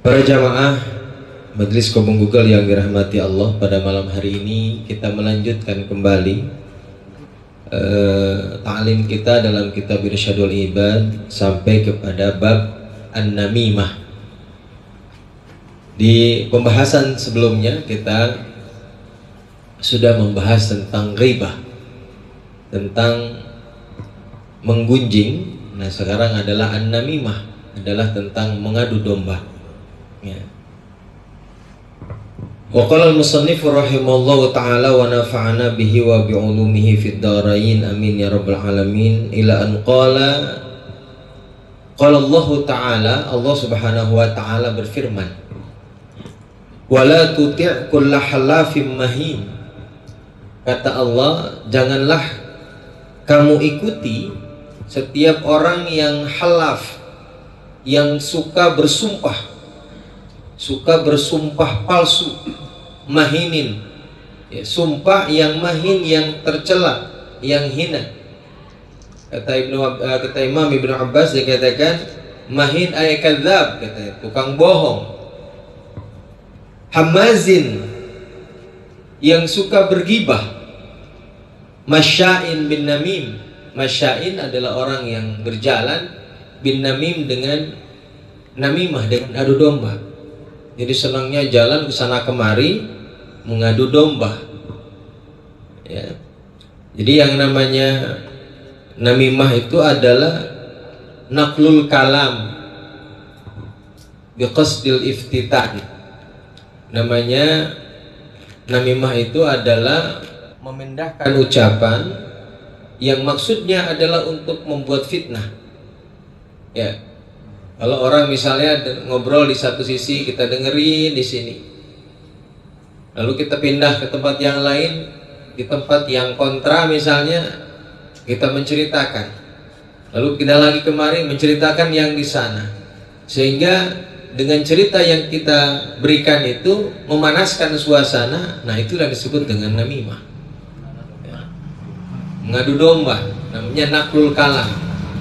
Para jamaah Majelis Kobong Google yang dirahmati Allah, pada malam hari ini kita melanjutkan kembali ta'lim kita dalam kitab Irsyadul Ibad sampai kepada bab An-Namimah. Di pembahasan sebelumnya kita sudah membahas tentang ghibah, tentang menggunjing. Nah, sekarang adalah An-Namimah, adalah tentang mengadu domba. Ya. Wa qala al-musannif rahimallahu ta'ala wa nafa'ana bihi wa bi'ulumihi fid dharain amin ya rabbal alamin, ila an qala Allah ta'ala, Allah subhanahu wa ta'ala berfirman, wa la tuti' kulla halafim mahin. Kata Allah, janganlah kamu ikuti setiap orang yang halaf, yang suka bersumpah palsu, mahinin, ya, sumpah yang mahin, yang tercela, yang hina. Kata Imam Ibnu Abbas, dia katakan mahin ay kadzab, katanya tukang bohong. Hamazin, yang suka bergibah. Masya'in bin namim, masya'in adalah orang yang berjalan, bin namim dengan namimah, dengan adu domba. Jadi senangnya jalan ke sana kemari mengadu domba. Ya. Jadi yang namanya namimah itu adalah naqlul kalam biqasdil iftitah. Namanya namimah itu adalah memindahkan ucapan yang maksudnya adalah untuk membuat fitnah. Ya. Kalau orang misalnya ngobrol di satu sisi, kita dengerin di sini, lalu kita pindah ke tempat yang lain, di tempat yang kontra misalnya, kita menceritakan, lalu kita lagi kemari menceritakan yang di sana, sehingga dengan cerita yang kita berikan itu memanaskan suasana. Nah, itulah disebut dengan namimah, ya. Mengadu domba, namanya naqlul kalam.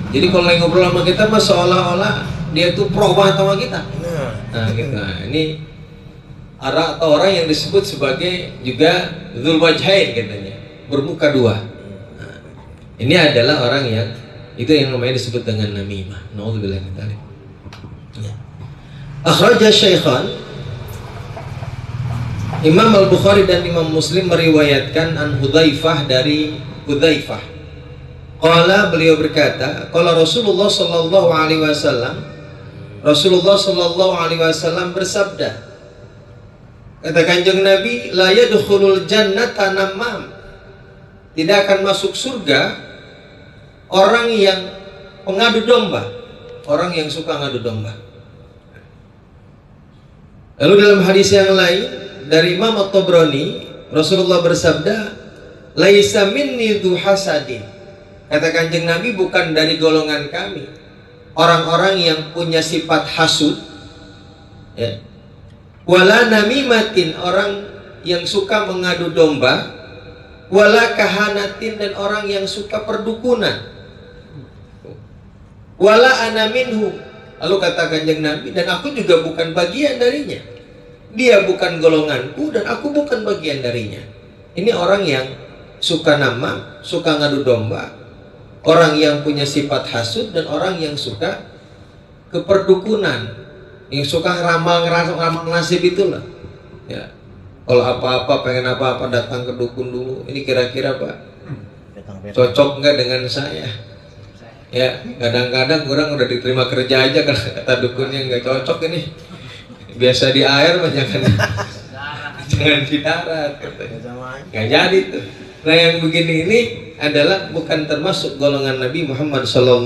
Jadi kalau yang ngobrol sama kita mah seolah-olah dia tuh pro banget sama kita. Nah, gitu. Nah, ini atau orang yang disebut sebagai juga dzul wajhain, katanya, bermuka dua. Nah, ini adalah orang yang itu yang namanya disebut dengan namimah. Nauzubillah min dzalik. Ya. Akhraja Syaikhan, Imam Al-Bukhari dan Imam Muslim meriwayatkan an Hudzaifah, dari Hudzaifah. Qala, beliau berkata, qala Rasulullah sallallahu alaihi wasallam, Rasulullah sallallahu alaihi wasallam bersabda, kata Kanjeng Nabi, la yadkhulul jannata namam, tidak akan masuk surga orang yang pengadu domba, orang yang suka ngadu domba. Lalu dalam hadis yang lain dari Imam At-Tabrani, Rasulullah bersabda, laisa minni dzu hasadin, kata Kanjeng Nabi, bukan dari golongan kami orang-orang yang punya sifat hasud, ya. Wala namimatin, orang yang suka mengadu domba. Wala kahanatin, dan orang yang suka perdukunan. Wala ana minhu, lalu kata Kanjeng Nabi, dan aku juga bukan bagian darinya. Dia bukan golonganku dan aku bukan bagian darinya. Ini orang yang suka nama, suka ngadu domba, orang yang punya sifat hasud, dan orang yang suka keperdukunan, yang suka ramal nasib itulah. Ya. Kalau apa-apa, pengen apa-apa, datang ke dukun dulu. Ini kira-kira Pak, cocok nggak dengan saya? Ya, kadang-kadang orang udah diterima kerja aja, karena kata dukunnya nggak cocok ini. Biasa di air, jangan di darat. Nggak jadi tuh. Nah, yang begini ini adalah bukan termasuk golongan Nabi Muhammad SAW.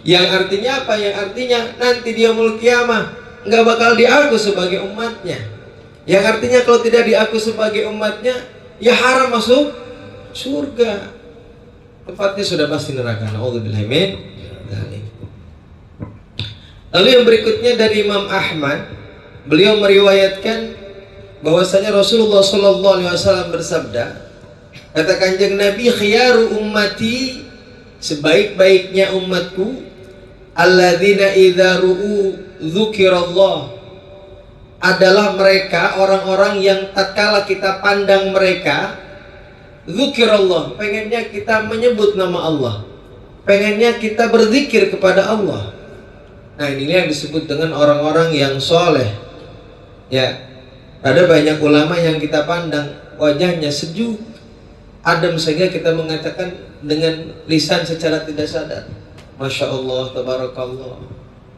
Yang artinya apa? Yang artinya nanti di yaumul kiamah nggak bakal diaku sebagai umatnya. Yang artinya kalau tidak diaku sebagai umatnya, ya haram masuk surga. Tempatnya sudah pasti neraka. Nauzubillahi min dzalik. Lalu yang berikutnya dari Imam Ahmad, beliau meriwayatkan bahwasanya Rasulullah SAW bersabda, kata Kanjeng Nabi, khiyaru ummati, sebaik-baiknya umatku alladzina idza ru'u dzukirallah, adalah mereka orang-orang yang tatkala kita pandang mereka, dzukirallah, pengennya kita menyebut nama Allah, pengennya kita berzikir kepada Allah. Nah, ini yang disebut dengan orang-orang yang soleh. Ya, ada banyak ulama yang kita pandang wajahnya sejuk, adem, sehingga kita mengatakan dengan lisan secara tidak sadar, Masya Allah, Tabarakallah.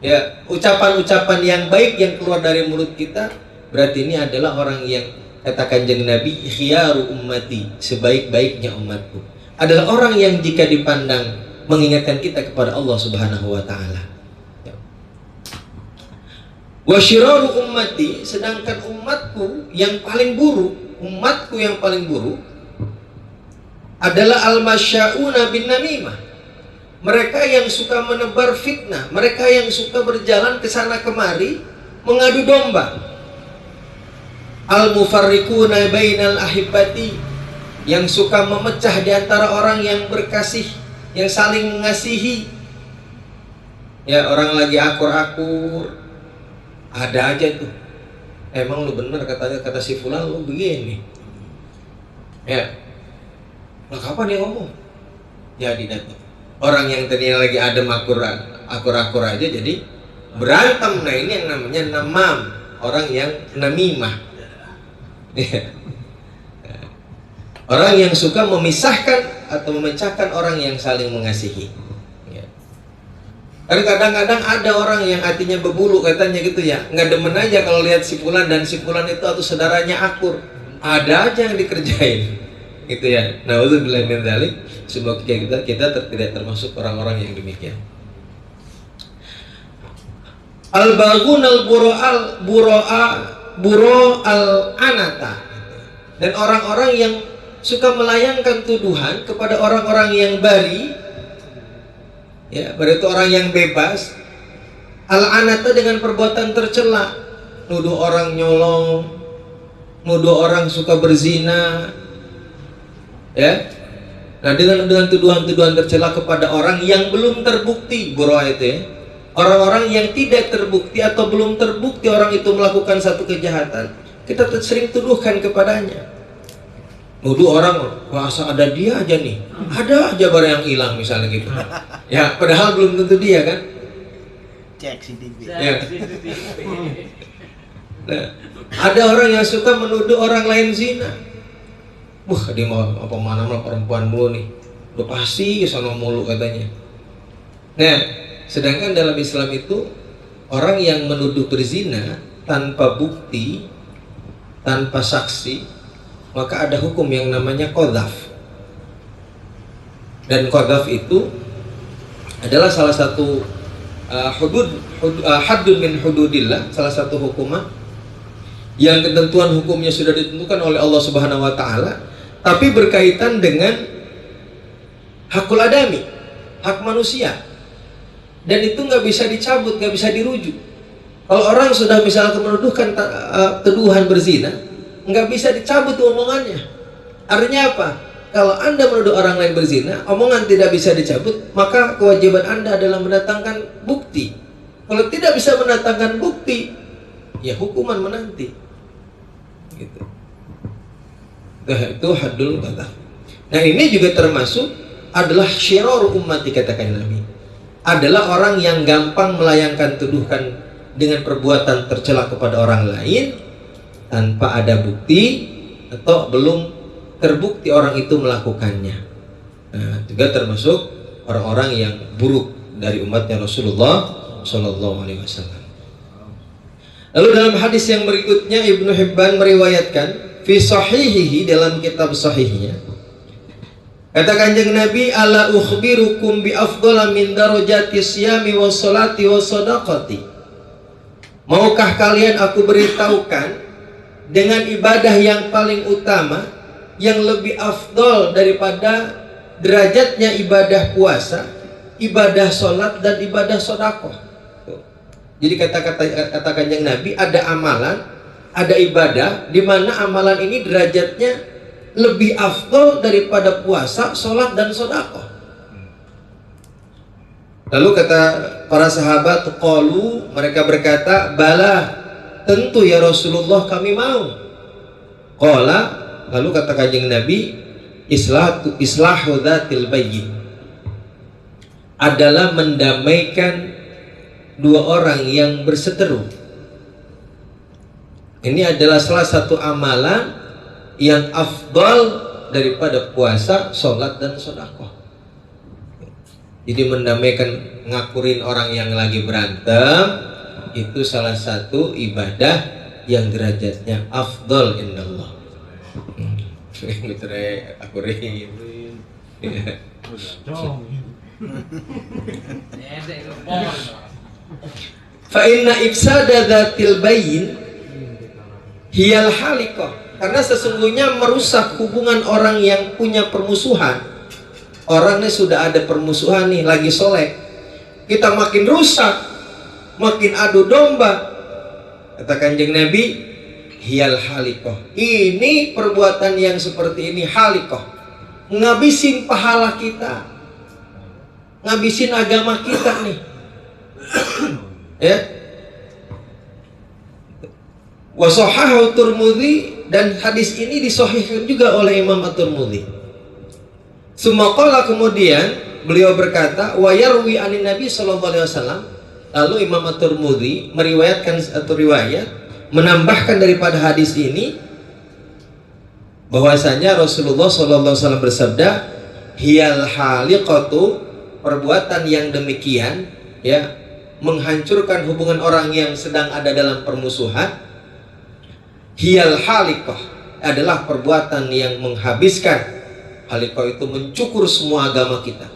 Ya, ucapan-ucapan yang baik yang keluar dari mulut kita, berarti ini adalah orang yang, kata Kanjeng Nabi, khiyaru ummati, sebaik-baiknya umatku, adalah orang yang jika dipandang mengingatkan kita kepada Allah Subhanahu wa Ta'ala. Wa syiraru ummati, sedangkan umatku yang paling buruk, adalah al-masya'una bin namimah, mereka yang suka menebar fitnah, mereka yang suka berjalan ke sana kemari mengadu domba. Al-mufarriquna bainal ahibbati, yang suka memecah di antara orang yang berkasih, yang saling mengasihi. Ya, orang lagi akur-akur, ada aja tuh, emang lu bener katanya, kata si fulan lu begini. Ya, lah kapan dia ngomong? Jadi datang orang yang tadinya lagi adem akur-akur aja jadi berantem. Nah, ini yang namanya namam, orang yang namimah. Orang yang suka memisahkan atau memecahkan orang yang saling mengasihi. Karena kadang-kadang ada orang yang hatinya berbulu katanya gitu ya, nggak demen aja kalau lihat si fulan dan si fulan itu atau saudaranya akur, ada aja yang dikerjain gitu ya. Na'udzubillahi min dzalik. Semoga kita tidak termasuk orang-orang yang demikian. Al-baghun al-anata, dan orang-orang yang suka melayangkan tuduhan kepada orang-orang yang bari. Ya, berarti orang yang bebas. Al-anata, dengan perbuatan tercela, nuduh orang nyolong, nuduh orang suka berzina. Ya. Nah, dengan tuduhan-tuduhan tercela kepada orang yang belum terbukti, buroa itu ya. Orang-orang yang tidak terbukti atau belum terbukti orang itu melakukan satu kejahatan, kita sering tuduhkan kepadanya. Nuduh orang, masa ada dia aja nih, ada aja barang yang hilang misalnya gitu. Ya, padahal belum tentu dia kan. Cek CCTV. Ya. Nah, ada orang yang suka menuduh orang lain zina. Wah, dia mau apa mana perempuan mulu nih, udah pasti sono mulu katanya. Nah, sedangkan dalam Islam itu orang yang menuduh berzina tanpa bukti, tanpa saksi, maka ada hukum yang namanya qadzaf. Dan qadzaf itu adalah salah satu haddun min hududillah, salah satu hukuman yang ketentuan hukumnya sudah ditentukan oleh Allah Subhanahu wa Ta'ala, tapi berkaitan dengan hakul adami, hak manusia, dan itu nggak bisa dicabut, nggak bisa dirujuk. Kalau orang sudah misalnya menuduhkan tuduhan berzina, nggak bisa dicabut omongannya. Artinya apa? Kalau Anda menuduh orang lain berzina, omongan tidak bisa dicabut, maka kewajiban Anda adalah mendatangkan bukti. Kalau tidak bisa mendatangkan bukti, ya hukuman menanti. Gitu. Nah, itu haddul qadzaf. Nah, ini juga termasuk adalah syirarul ummati, katakan Nabi. Adalah orang yang gampang melayangkan tuduhan dengan perbuatan tercela kepada orang lain tanpa ada bukti atau belum terbukti orang itu melakukannya. Nah, juga termasuk orang-orang yang buruk dari umatnya Rasulullah Shallallahu Alaihi Wasallam. Lalu dalam hadis yang berikutnya, Ibnu Hibban meriwayatkan fi sahihihi, dalam kitab sahihnya, kata Kanjeng Nabi, ala ukhbirukum bi afdhala min darajati siyami was salati was sadaqati. Maukah kalian aku beritahukan dengan ibadah yang paling utama, yang lebih afdol daripada derajatnya ibadah puasa, ibadah sholat, dan ibadah sedekah. Jadi kata Kanjeng Nabi, ada amalan, ada ibadah di mana amalan ini derajatnya lebih afdol daripada puasa, sholat, dan sedekah. Lalu kata para sahabat, qalu, mereka berkata, bala, tentu ya Rasulullah kami mau. Qala, lalu kata kanjeng Nabi, islahu dzatil bayyin, adalah mendamaikan dua orang yang berseteru. Ini adalah salah satu amalan yang afdal daripada puasa, sholat, dan sedekah. Jadi mendamaikan, ngakurin orang yang lagi berantem, itu salah satu ibadah yang derajatnya afdal indallah. Akurin. Fa inna ifsada dzatil bayyin hiyal halikah, karena sesungguhnya merusak hubungan orang yang punya permusuhan. Orangnya sudah ada permusuhan nih, lagi solek, kita makin rusak, makin adu domba. Kata kanjeng Nabi, hiyal halikoh, ini perbuatan yang seperti ini halikoh, ngabisin pahala kita, ngabisin agama kita nih. Ya. Wasohahu Tirmidzi, dan hadis ini disahihkan juga oleh Imam At-Tirmidzi. Sumaqala, kemudian beliau berkata, wa yarwi anin Nabi sallallahu alaihi wasallam. Lalu Imam At-Tirmidzi meriwayatkan satu riwayat, menambahkan daripada hadis ini bahwasanya Rasulullah sallallahu alaihi wasallam bersabda, hiyal haliqatu, perbuatan yang demikian, ya, menghancurkan hubungan orang yang sedang ada dalam permusuhan. Hiyal haliqah adalah perbuatan yang menghabiskan. Haliqah itu mencukur semua agama kita.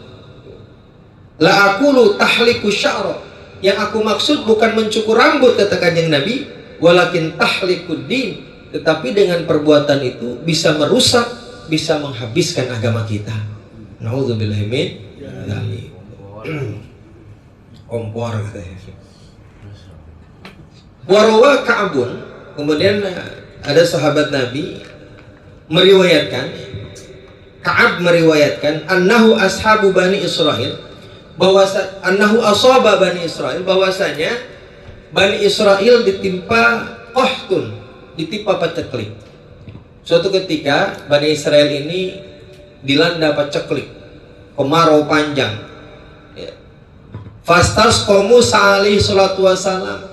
La aqulu tahliku sya'ra, yang aku maksud bukan mencukur rambut, kata kanjeng Nabi, walakin tahlikud din, tetapi dengan perbuatan itu bisa merusak, bisa menghabiskan agama kita. Nauzubillahi min dzalik. Kompor katanya. Warawa Ka'bun, kemudian ada sahabat Nabi meriwayatkan, Ka'ab meriwayatkan, annahu ashabu Bani Israel, annahu asaba Bani Israel, bahwasanya Bani Israel ditimpa qahtun, ditimpa paceklik. Suatu ketika Bani Israel ini dilanda paceklik, kemarau panjang. Fastasqa Musa alaihi salatu wassalam.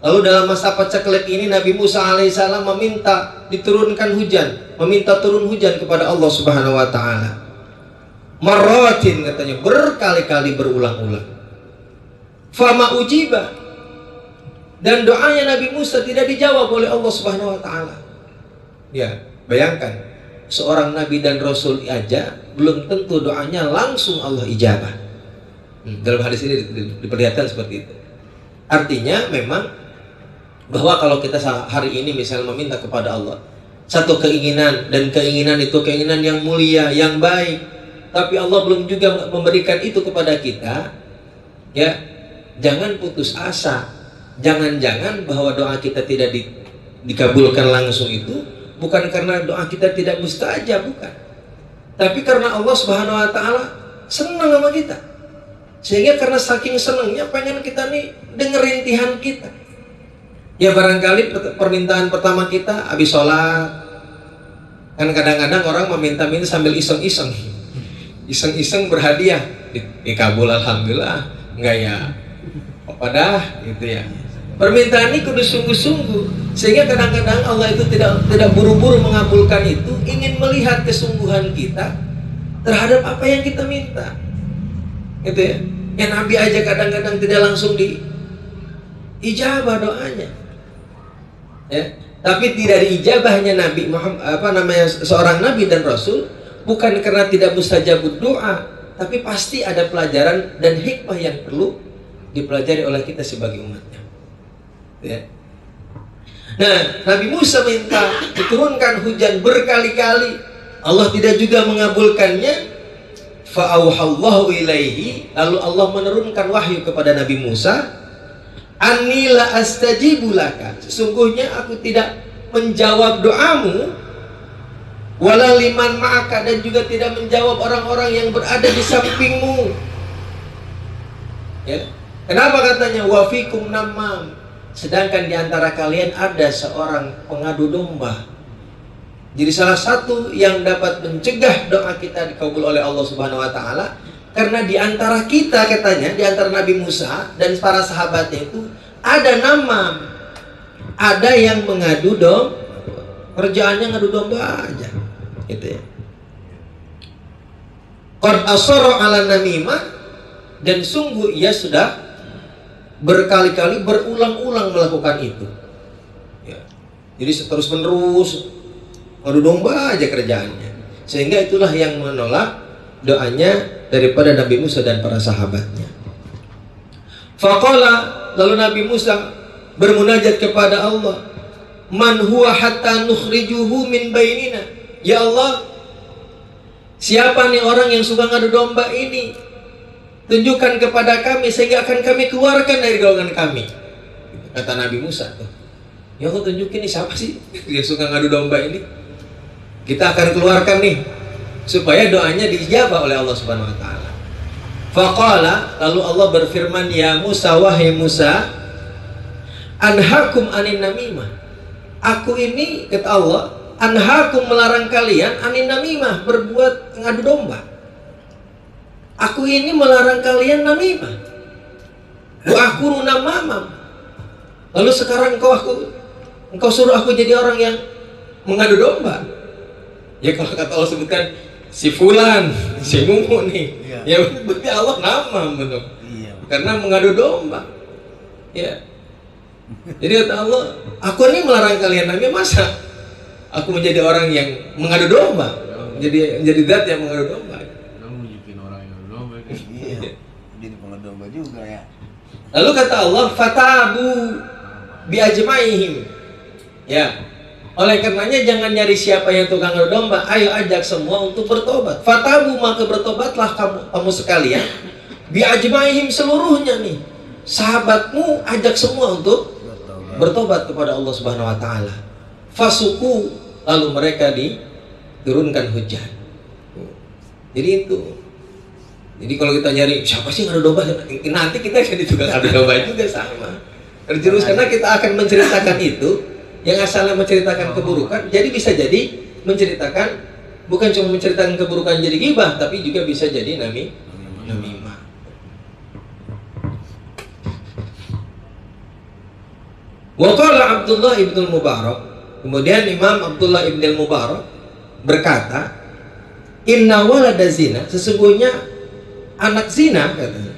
Lalu dalam masa paceklik ini Nabi Musa alaihissalam meminta diturunkan hujan, meminta turun hujan kepada Allah Subhanahu wa taala. Marratin, katanya, berkali-kali, berulang-ulang. Fama ujiba, dan doanya Nabi Musa tidak dijawab oleh Allah Subhanahu wa taala. Ya, bayangkan, seorang nabi dan rasul aja belum tentu doanya langsung Allah ijabah. Dalam hadis ini diperlihatkan seperti itu. Artinya memang bahwa kalau kita hari ini misalnya meminta kepada Allah satu keinginan, dan keinginan itu keinginan yang mulia, yang baik, tapi Allah belum juga memberikan itu kepada kita, ya, jangan putus asa. Jangan-jangan bahwa doa kita tidak dikabulkan langsung itu bukan karena doa kita tidak mustajab, bukan, tapi karena Allah Subhanahu wa taala senang sama kita, sehingga karena saking senangnya pengen kita nih dengerin rintihan kita. Ya, barangkali permintaan pertama kita habis sholat, kan kadang-kadang orang meminta-minta sambil iseng-iseng berhadiah, dikabul alhamdulillah, enggak ya apa dah gitu ya. Permintaan ini kudu sungguh-sungguh, sehingga kadang-kadang Allah itu tidak buru-buru mengabulkan itu, ingin melihat kesungguhan kita terhadap apa yang kita minta, gitu ya. Ya, Nabi aja kadang-kadang tidak langsung diijabah doanya. Ya, tapi tidak diijabahnya Nabi Muhammad, seorang Nabi dan Rasul, bukan karena tidak mustajabud doa, tapi pasti ada pelajaran dan hikmah yang perlu dipelajari oleh kita sebagai umatnya. Ya. Nah, Nabi Musa minta diturunkan hujan berkali-kali, Allah tidak juga mengabulkannya. Fa'auhallahu ilaihi, lalu Allah menurunkan wahyu kepada Nabi Musa, Anni la astajibu laka, sesungguhnya aku tidak menjawab doamu, wala liman ma'aka, dan juga tidak menjawab orang-orang yang berada di sampingmu. Ya. Kenapa katanya wa fikum namam? Sedangkan di antara kalian ada seorang pengadu domba. Jadi salah satu yang dapat mencegah doa kita dikabul oleh Allah Subhanahu wa taala, karena di antara kita katanya, di antara Nabi Musa dan para sahabatnya itu ada namam. Ada yang mengadu domba, kerjaannya ngadu domba aja. Gitu ya. Qad asara 'ala namimah, dan sungguh ia sudah berkali-kali berulang-ulang melakukan itu. Ya. Jadi terus menerus ngadu domba aja kerjaannya. Sehingga itulah yang menolak doanya daripada Nabi Musa dan para sahabatnya. Faqala, lalu Nabi Musa bermunajat kepada Allah, man huwa hatta nukhrijuhu min bainina. Ya Allah, siapa nih orang yang suka ngadu domba ini? Tunjukkan kepada kami sehingga akan kami keluarkan dari golongan kami. Kata Nabi Musa tuh, ya Allah tunjukin nih siapa sih yang suka ngadu domba ini? Kita akan keluarkan nih supaya doanya dijabah oleh Allah Subhanahu wa taala. Faqala, lalu Allah berfirman, ya Musa, wahai Musa, anhakum anin namimah. Aku ini, kata Allah, anhakum melarang kalian anin namimah, berbuat ngadu domba. Aku ini melarang kalian namimah. Wa aku namamam. Lalu sekarang engkau suruh aku jadi orang yang mengadu domba. Ya kalau kata Allah sebutkan si fulan, si mumu nih. Iya. Ya berarti Allah namam betul. Iya. Karena mengadu domba. Ya. Jadi kata Allah, aku ini melarang kalian namimah, masa aku menjadi orang yang mengadu domba? Jadi zat yang mengadu domba. Jadi pengadu domba juga ya. Lalu kata Allah, fatabu bi ajmaihim. Ya. Oleh karenanya jangan nyari siapa yang tukang ngadu domba, ayo ajak semua untuk bertobat. Fatabu, maka bertobatlah kamu sekalian. Bi ajmaihim, seluruhnya nih. Sahabatmu ajak semua untuk bertobat kepada Allah Subhanahu wa taala. Fasuku, lalu mereka diturunkan hujan. Jadi itu. Jadi kalau kita nyari siapa sih ngadu domba, nanti kita jadi tukang ngadu domba juga sama. Terjerumus karena kita akan menceritakan itu, yang asalnya menceritakan keburukan, jadi bisa jadi menceritakan, bukan cuma menceritakan keburukan jadi ghibah, tapi juga bisa jadi namimah. Wa qala Abdullah ibn al-Mubarak, kemudian Imam Abdullah ibn al-Mubarak berkata, inna walada zina, sesungguhnya anak zina, katanya,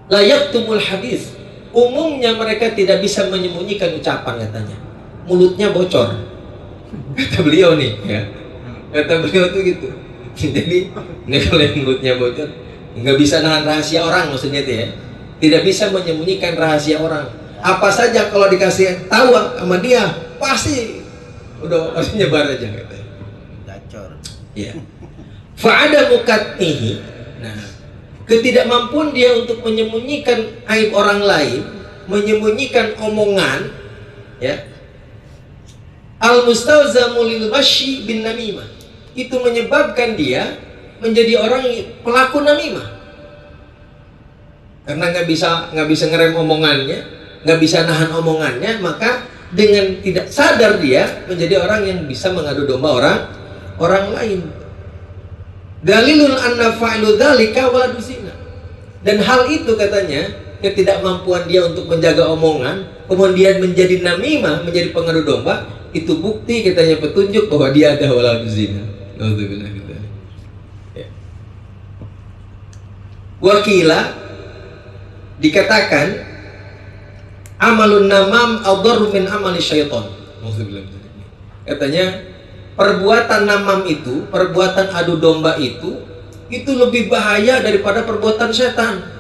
la yaktumul hadis, umumnya mereka tidak bisa menyembunyikan ucapan, katanya, mulutnya bocor. Kata beliau nih, ya, kata beliau tuh gitu. Jadi ini kalau yang mulutnya bocor nggak bisa nahan rahasia orang, maksudnya itu ya, tidak bisa menyembunyikan rahasia orang. Apa saja kalau dikasih tahu sama dia pasti udah pasti nyebar aja, katanya. Gacor. Ya. Fa'ada mukatnihi. Nah, ketidakmampuan dia untuk menyembunyikan aib orang lain, menyembunyikan omongan, ya. Al-mustawzamu lil masyi bin namimah. Itu menyebabkan dia menjadi orang pelaku namimah. Karena nggak bisa ngerem omongannya, nggak bisa nahan omongannya, maka dengan tidak sadar dia menjadi orang yang bisa mengadu domba orang lain. Dalilun anna fa'ilu dzalika waladu zina. Dan hal itu, katanya, ketidakmampuan dia untuk menjaga omongan, kemudian menjadi namimah, menjadi pengadu domba, itu bukti, katanya, petunjuk bahwa dia ada waladu zina. Nauzubillah gitu. Ya. Wakila dikatakan amalun namam adharru min amali syaitan. Nauzubillah. Katanya perbuatan namam itu, perbuatan adu domba itu lebih bahaya daripada perbuatan setan.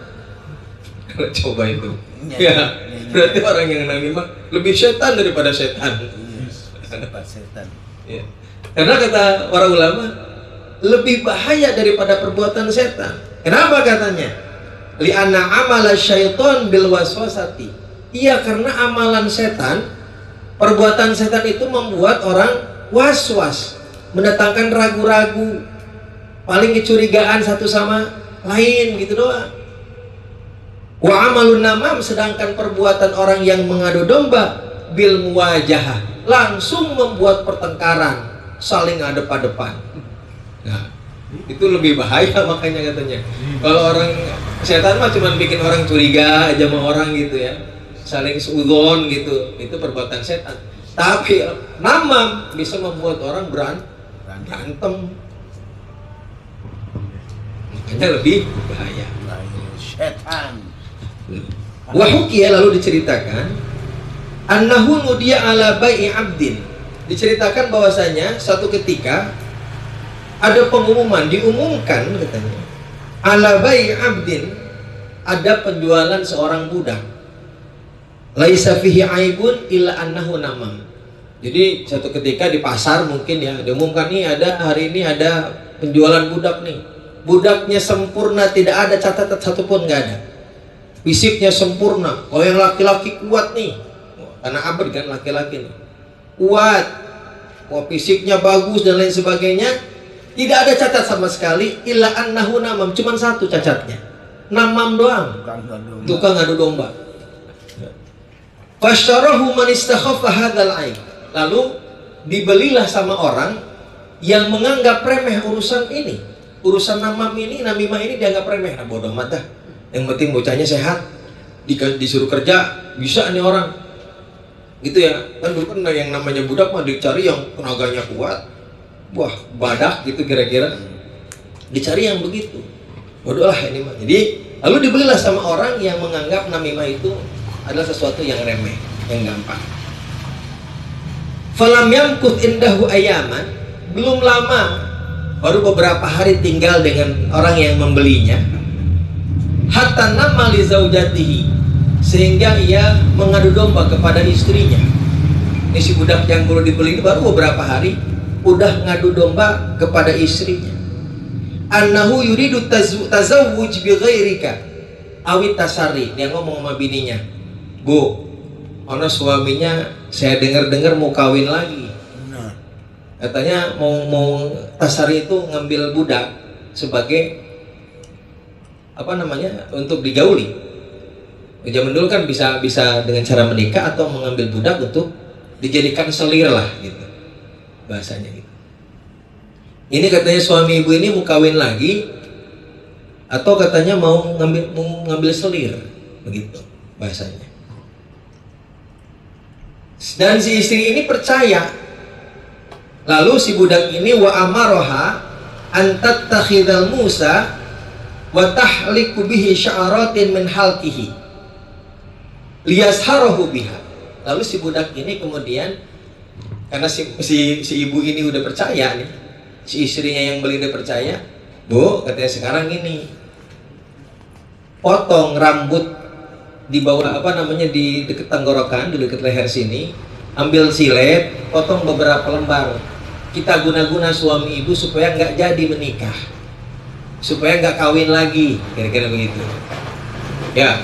Coba itu. Ya, berarti orang yang namimah lebih setan daripada setan. Setan. Ya. Karena kata para ulama, lebih bahaya daripada perbuatan setan. Kenapa katanya? Li'anna amala syaitan bil waswasati. Iya, karena amalan setan, perbuatan setan itu membuat orang was-was, mendatangkan ragu-ragu, paling kecurigaan satu sama lain gitu doang. Wa amalun namam, sedangkan perbuatan orang yang mengadu domba bil muwajahah, langsung membuat pertengkaran, saling hadap-hadapan. Nah, itu lebih bahaya makanya katanya. Kalau orang setan mah cuma bikin orang curiga aja sama orang gitu ya, saling seudon gitu, itu perbuatan setan. Tapi namam bisa membuat orang berantem, makanya lebih bahaya. Setan. Wahukia, lalu diceritakan annahu nudiya ala bai'i abdin, diceritakan bahwasanya suatu ketika ada pengumuman, diumumkan katanya ala bai'i abdin, ada penjualan seorang budak, laisa fihi aibun illa annahu namam. Jadi suatu ketika di pasar mungkin ya diumumkan nih, ada hari ini ada penjualan budak nih, budaknya sempurna, tidak ada catatan satupun, nggak ada, fisiknya sempurna. Kalau yang laki-laki kuat nih, karena abad kan laki-laki nih, kuat, fisiknya bagus dan lain sebagainya, tidak ada cacat sama sekali, illa annahu namam, cuman satu cacatnya, namam doang, tukang adu domba. Fashtarahu man istakhaffa hadzal aib, lalu dibelilah sama orang yang menganggap remeh urusan ini, urusan namam ini, namimah ini dianggap remeh. Nah, bodoh amat dah, yang penting bocahnya sehat, disuruh kerja bisa nih orang gitu ya. Kan dulu kan yang namanya budak mah dicari yang tenaganya kuat, wah badak gitu kira-kira, dicari yang begitu. Bodoh lah ini mah. Jadi lalu dibelilah sama orang yang menganggap namimah itu adalah sesuatu yang remeh, yang gampang. Falam yamkut indahu ayaman, belum lama, baru beberapa hari tinggal dengan orang yang membelinya, hatta nama li zaujatihi, sehingga ia mengadu domba kepada istrinya. Ini si budak yang baru dibeli ini baru beberapa hari udah ngadu domba kepada istrinya. Annahu yuridu tazawwuj bi ghairika awit tasari. Dia ngomong sama bininya, "Bu, ono suaminya saya dengar-dengar mau kawin lagi." Katanya mau tasari itu ngambil budak sebagai apa namanya, untuk digauli. Zaman dulu kan bisa dengan cara menikah atau mengambil budak untuk dijadikan selir lah gitu bahasanya gitu. Ini katanya suami ibu ini mau kawin lagi atau katanya mau ngambil selir, begitu bahasanya. Dan si istri ini percaya. Lalu si budak ini wa amaroha antat takhidal Musa wa tahliku bihi sya'aratin min halqihi liyasharahu biha. Lalu si budak ini kemudian, karena si ibu ini udah percaya nih, si istrinya yang beli udah percaya, "Bu," katanya, "sekarang ini potong rambut di bawah apa namanya, di dekat tenggorokan, di dekat leher sini, ambil silet, potong beberapa lembar. Kita guna-guna suami ibu supaya nggak jadi menikah, supaya nggak kawin lagi," kira-kira begitu. Ya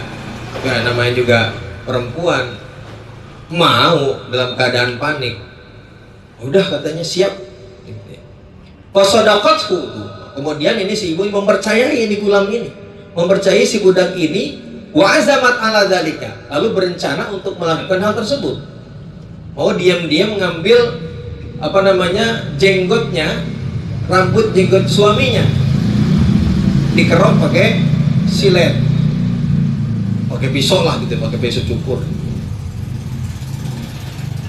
namanya juga perempuan mau dalam keadaan panik. Udah katanya siap. Fasodaqathu. Kemudian ini si ibu mempercayai ini gulam ini, mempercayai si budak ini, wa azamat ala dzalika, lalu berencana untuk melakukan hal tersebut. Mau diam-diam mengambil apa namanya, jenggotnya, rambut jenggot suaminya, dikerok pakai silet, pakai pisau lah gitu, pakai pisau cukur.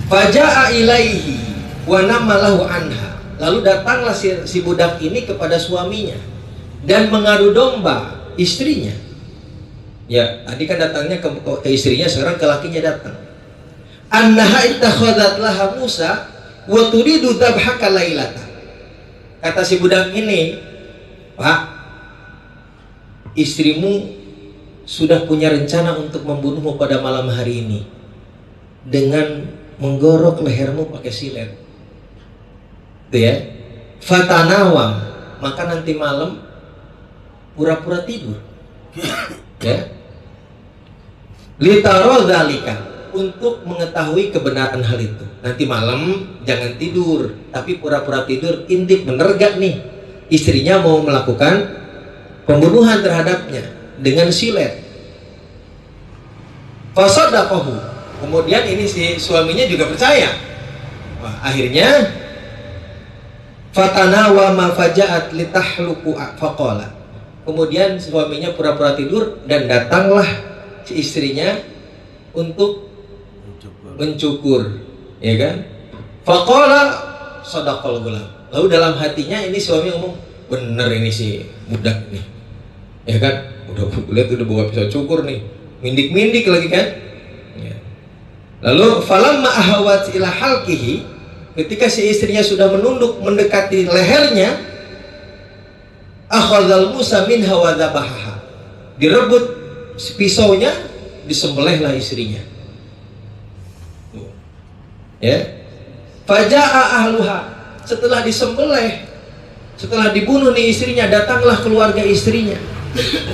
Faja'a ilaihi wa namalahu anha. Lalu datanglah si budak ini kepada suaminya dan mengadu domba istrinya. Ya, tadi kan datangnya ke istrinya, sekarang ke lakinya datang. Annaha ittakhadhat laha Musa wa turidu dhabhaka lailata. Kata si budak ini, "Pak, istrimu sudah punya rencana untuk membunuhmu pada malam hari ini dengan menggorok lehermu pakai silet." Itu ya. Fatanawam, maka nanti malam pura-pura tidur. Ya. Litaro dzalika, untuk mengetahui kebenaran hal itu. Nanti malam jangan tidur, tapi pura-pura tidur, intip bener gak nih istrinya mau melakukan pembunuhan terhadapnya dengan silet. Fasadaqahu. Kemudian ini si suaminya juga percaya. Wah, akhirnya fatanawa ma faja'at litahluku faqala. Kemudian suaminya pura-pura tidur dan datanglah si istrinya untuk mencukur, ya kan? Faqala sadaqal gulam. Lalu dalam hatinya ini suami ngomong, bener ini si budak nih, ya kan? Udah lihat udah bawa pisau cukur nih, mindik-mindik lagi kan? Ya. Lalu falamma ahawat ila halqihi, ketika si istrinya sudah menunduk mendekati lehernya, akhadzal Musa minha wa dzabahaha. Direbut pisaunya, disembelihlah istrinya. Tuh. Ya. Faja'a ahluha. Setelah disembelih, setelah dibunuh nih istrinya, datanglah keluarga istrinya.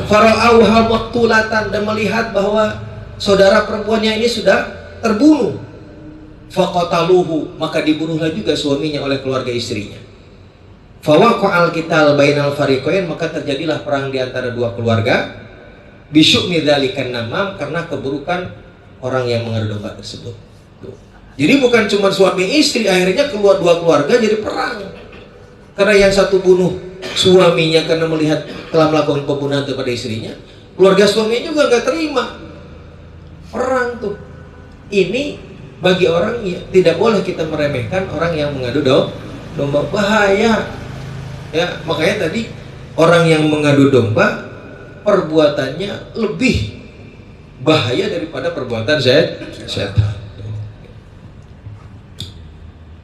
Fara'auha maqtulatan, dan melihat bahwa saudara perempuannya ini sudah terbunuh. Faqataluhu, maka dibunuhlah juga suaminya oleh keluarga istrinya. Fawaqa'al qital bainal fariqain, maka terjadilah perang di antara dua keluarga. Bisyu'mi dzalikan namam, karena keburukan orang yang mengadu domba tersebut. Tuh. Jadi bukan cuma suami istri, akhirnya dua keluarga jadi perang. Karena yang satu bunuh suaminya karena melihat telah melakukan pembunuhan kepada istrinya, keluarga suaminya juga nggak terima. Perang tuh. Ini bagi orang ya, tidak boleh kita meremehkan orang yang mengadu domba, bahaya. Ya, makanya tadi orang yang mengadu domba perbuatannya lebih bahaya daripada perbuatan setan.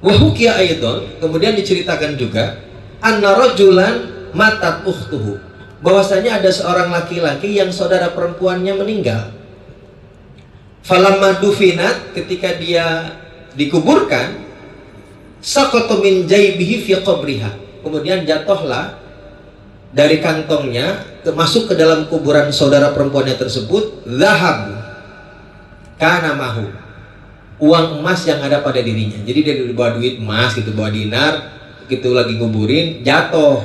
Wahukia aidon, kemudian diceritakan juga anna rajulan matat ukhtuhu, bahwasanya ada seorang laki-laki yang saudara perempuannya meninggal. Falamma dufinat, ketika dia dikuburkan, saqata min jaybihi fi qabriha, kemudian jatuhlah dari kantongnya masuk ke dalam kuburan saudara perempuannya tersebut zahab kana mahu, uang emas yang ada pada dirinya. Jadi dia bawa duit emas gitu, bawa dinar gitu, lagi nguburin, jatuh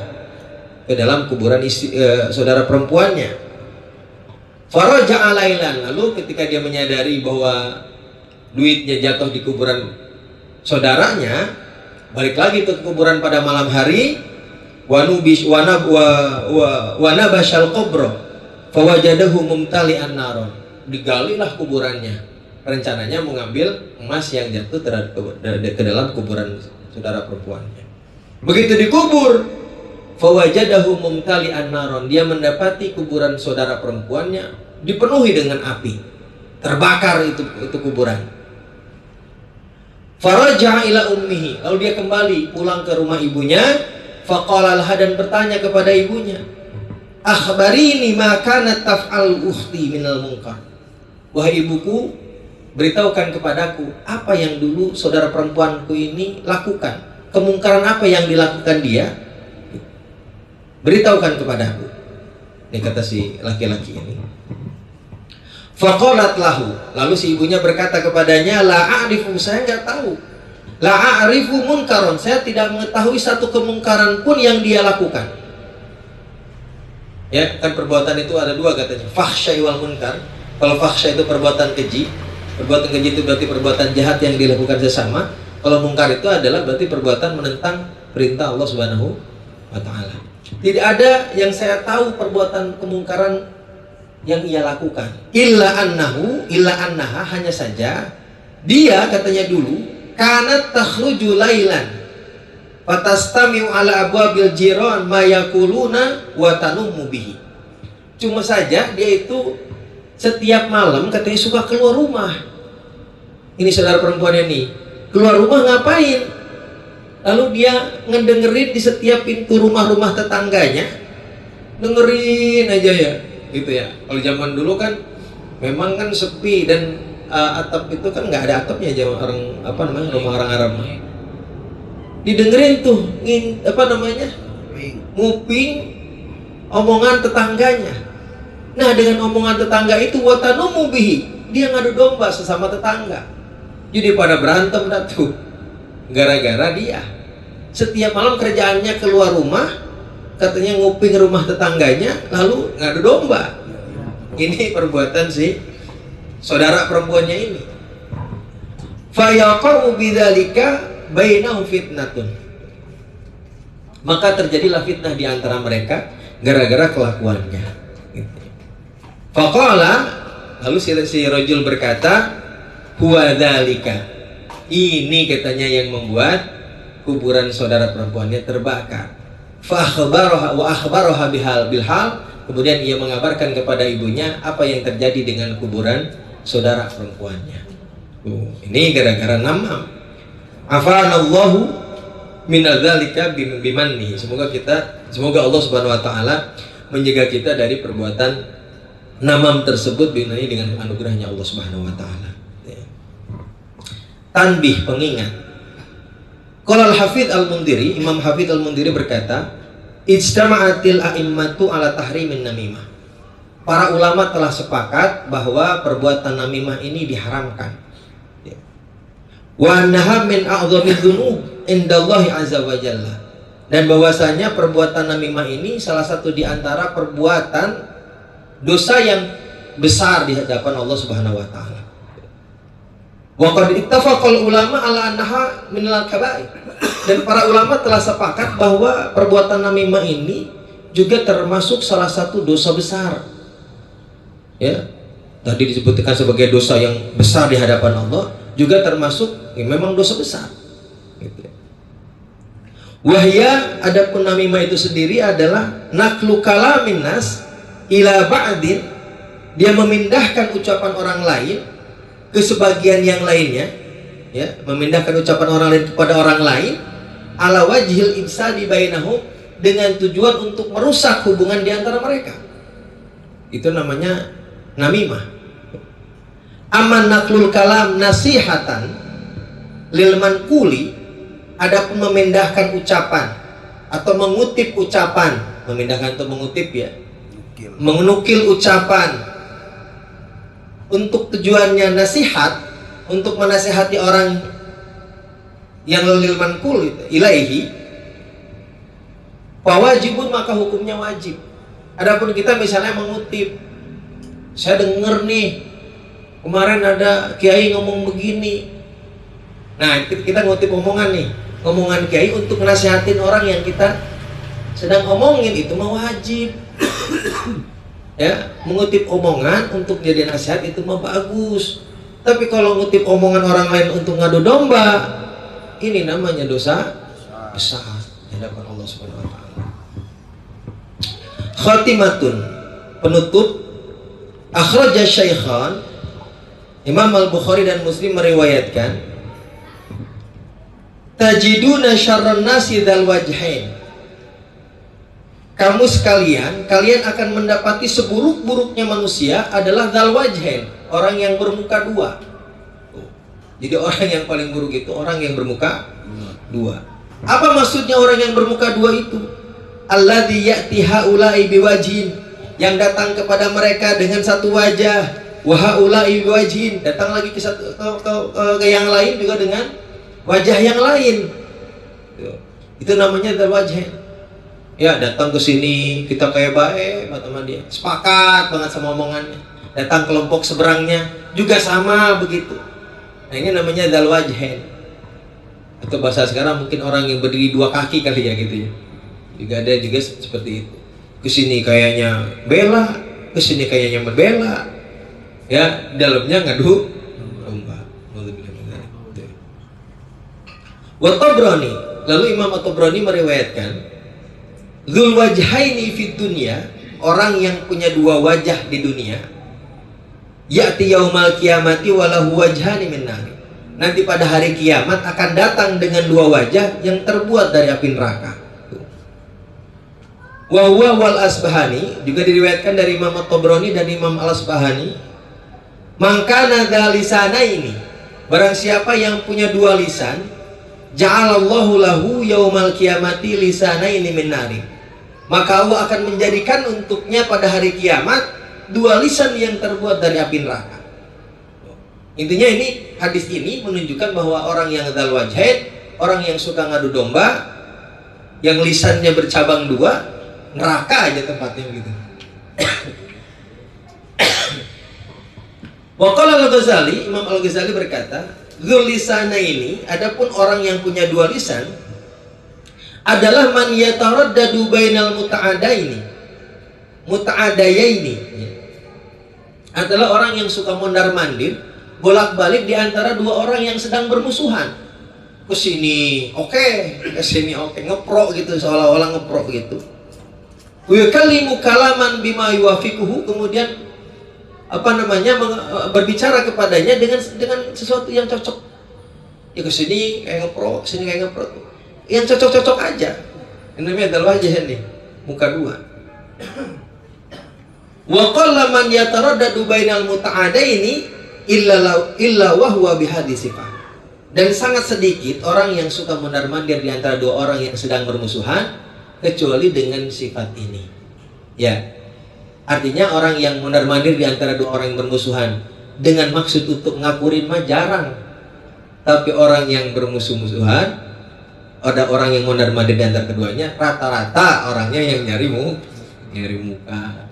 ke dalam kuburan saudara perempuannya. Faraja'a lailan, lalu ketika dia menyadari bahwa duitnya jatuh di kuburan saudaranya, balik lagi ke kuburan pada malam hari. Wanabashal qabra fawajadahu mumtali'an naron, digalilah kuburannya, rencananya mengambil emas yang jatuh ke dalam kuburan saudara perempuannya. Begitu dikubur, fawajadahu mumtali'an naron, dia mendapati kuburan saudara perempuannya dipenuhi dengan api, terbakar itu kuburan. Faraja'a ila ummihi, lalu dia kembali pulang ke rumah ibunya. Faqala laha, dan bertanya kepada ibunya, akhbarini ma kanat taf'al ukhti minal munkar. Wahai ibuku, beritahukan kepadaku apa yang dulu saudara perempuanku ini lakukan, kemungkaran apa yang dilakukan dia, beritahukan kepadaku. Ini kata si laki-laki ini. Faqalat lahu, lalu si ibunya berkata kepadanya, la a'rifu, saya nggak tahu. La a'rifu munkaron, saya tidak mengetahui satu kemungkaran pun yang dia lakukan. Ya, kan perbuatan itu ada dua katanya, fahsya wal munkar. Kalau fahsya itu perbuatan keji, perbuatan keji itu berarti perbuatan jahat yang dilakukan sesama. Kalau munkar itu adalah berarti perbuatan menentang perintah Allah Subhanahu wa taala. Tidak ada yang saya tahu perbuatan kemungkaran yang ia lakukan. Illa annaha, hanya saja dia katanya dulu kanat takhruju lailan fatastami'u ala abwabil jiran ma yaquluna wa tanumu bihi. Cuma saja dia itu setiap malam katanya suka keluar rumah. Ini saudara perempuannya nih, keluar rumah ngapain? Lalu dia ngedengerin di setiap pintu rumah-rumah tetangganya, dengerin aja ya, gitu ya. Kalau zaman dulu kan memang kan sepi dan atap itu kan nggak ada atapnya aja, orang rumah orang Arab. Didengerin tuh nguping omongan tetangganya. Nah, dengan omongan tetangga itu watanumu bihi, dia ngadu domba sesama tetangga. Jadi pada berantem dah tuh, gara-gara dia setiap malam kerjaannya keluar rumah, katanya nguping rumah tetangganya, lalu ngadu domba. Ini perbuatan si saudara perempuannya ini. Fayaqa'u bidzalika bainahum fitnatun. Maka terjadilah fitnah di antara mereka gara-gara kelakuannya. Faqala, lalu si rajul berkata, huwa dzalika. Ini katanya yang membuat kuburan saudara perempuannya terbakar. Fa akhbaraha wa akhbaraha bilhal. Kemudian ia mengabarkan kepada ibunya apa yang terjadi dengan kuburan saudara perempuannya. Ini gara-gara namam. Afanallahu min dzalika bimanni. Semoga Allah Subhanahu wa taala menjaga kita dari perbuatan namam tersebut dengan anugerahnya Allah Subhanahu wa taala. Tanbih, pengingat. Qala al-Hafidz al-Mundhiri, Imam Hafidz al-Mundhiri berkata, ijtama'atil a'immatu ala tahrimin namimah. Para ulama telah sepakat bahwa perbuatan namimah ini diharamkan. Wa annaha min a'dhamidz dzunub indallahi azza wa jalla. Dan bahwasanya perbuatan namimah ini salah satu di antara perbuatan dosa yang besar di hadapan Allah Subhanahu wa taala. Wa qad ittafaqal ulama ala annaha minal kaba'ir. Dan para ulama telah sepakat bahwa perbuatan namimah ini juga termasuk salah satu dosa besar. Ya. Tadi disebutkan sebagai dosa yang besar di hadapan Allah, juga termasuk memang dosa besar. Gitu. Wahya, adapun namimah itu sendiri adalah naklu kalamin nas ila ba'din, dia memindahkan ucapan orang lain ke sebagian yang lainnya, ya, memindahkan ucapan orang lain kepada orang lain, ala wajhil ifsadi bainahum, dengan tujuan untuk merusak hubungan di antara mereka. Itu namanya namimah. Aman naklul kalam nasihatan lil manquli, adapun memindahkan ucapan atau mengutip ucapan, memindahkan atau mengutip ya, menukil ucapan untuk tujuannya nasihat, untuk menasihati orang yang lil manqul ilaihi, wajibun, maka hukumnya wajib. Adapun kita misalnya mengutip, saya dengar nih kemarin ada kiai ngomong begini, nah kita ngutip omongan nih, omongan kiai untuk menasihatin orang yang kita sedang omongin, itu mah wajib. Ya, mengutip omongan untuk jadi nasihat itu mah bagus. Tapi kalau ngutip omongan orang lain untuk ngadu domba, ini namanya dosa besar di hadapan Allah Subhanahu wa taala. Khatimatun, penutup. Akhraja Syaikhan, Imam Al-Bukhari dan Muslim meriwayatkan, tajiduna syarran nasi dzal wajhain. Kamu sekalian, kalian akan mendapati seburuk-buruknya manusia adalah dzal wajhain, orang yang bermuka dua. Jadi orang yang paling buruk itu orang yang bermuka dua. Apa maksudnya orang yang bermuka dua itu? Alladzi ya'ti haula'i biwajhin, yang datang kepada mereka dengan satu wajah, wa haula'i biwajhin, datang lagi ke yang lain juga dengan wajah yang lain. Itu namanya dzal wajhain. Ya, datang ke sini kita kayak baik sama dia, sepakat banget sama omongannya. Datang kelompok seberangnya juga sama begitu. Nah, ini namanya dzal wajhain. Atau bahasa sekarang mungkin orang yang berdiri dua kaki kali ya gitu ya. Juga ada juga seperti itu. Ke sini kayaknya bela, ke sini kayaknya membela. Ya, dalamnya ngadu domba. Wa Tabrani, lalu Imam At-Tabrani meriwayatkan, dzul wajhaini fid dunya, orang yang punya dua wajah di dunia, ya'ti yaumal qiyamati walahu wajhani min nar. Nanti pada hari kiamat akan datang dengan dua wajah yang terbuat dari api neraka. Wa huwa wal Asbahani, juga diriwayatkan dari Imam At-Tabrani dan Imam Al-Asbahani, mangkana dzalisana ini, barang siapa yang punya dua lisan, ja'alallahu lahu yaumal qiyamati lisanaini min nar, maka Allah akan menjadikan untuknya pada hari kiamat dua lisan yang terbuat dari api neraka. Intinya ini, hadis ini menunjukkan bahwa orang yang dzal wajhain, orang yang suka ngadu domba, yang lisannya bercabang dua, neraka aja tempatnya gitu. Wa qala Al-Ghazali, Imam Al-Ghazali berkata, "Dzulisana ini, adapun orang yang punya dua lisan adalah man yataraddadu bainal muta'adaini." Muta'adayaini adalah orang yang suka mondar-mandir, bolak-balik di antara dua orang yang sedang bermusuhan. Ke sini oke, ke sini oke, ngepro gitu, seolah-olah ngepro gitu. Wa yukallimu kalaman bima yuwafiquhu, kemudian berbicara kepadanya dengan sesuatu yang cocok. Ya ke sini kayak ngepro, sini kayak ngepro. Yang cocok-cocok aja. Ini namanya adalah wajah nih, muka dua. Wa qalla man yataraddadu bainal muta'adaini illa wa huwa bihadhi sifat. Dan sangat sedikit orang yang suka mondar-mandir di antara dua orang yang sedang bermusuhan kecuali dengan sifat ini. Ya. Artinya orang yang mondar-mandir di antara dua orang yang bermusuhan dengan maksud untuk ngakurin mah jarang. Tapi orang yang bermusuh-musuhan, ada orang yang mondar-mandir di antara keduanya, rata-rata orangnya yang nyari muka,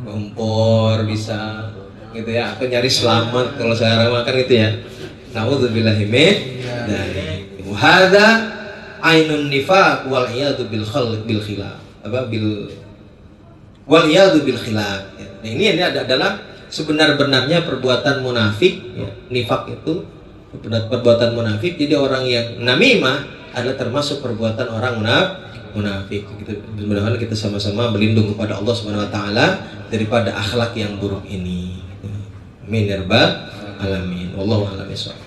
kompor bisa gitu ya, atau nyari selamat kalau saya makan gitu ya. Nauzubillahi min dzalik. Hadza ainun nifaq wal iyadu bil khilaf. Wal iyadu bil khilaf. Nah, ini adalah sebenar-benarnya perbuatan munafik ya. Nifak itu perbuatan munafik. Jadi orang yang namimah adalah termasuk perbuatan orang munafik gitu. Mudah-mudahan kita sama-sama berlindung kepada Allah Subhanahu wa taala daripada akhlak yang buruk ini. Amin ya rabbal alamin. Wallahu a'lam bishawab.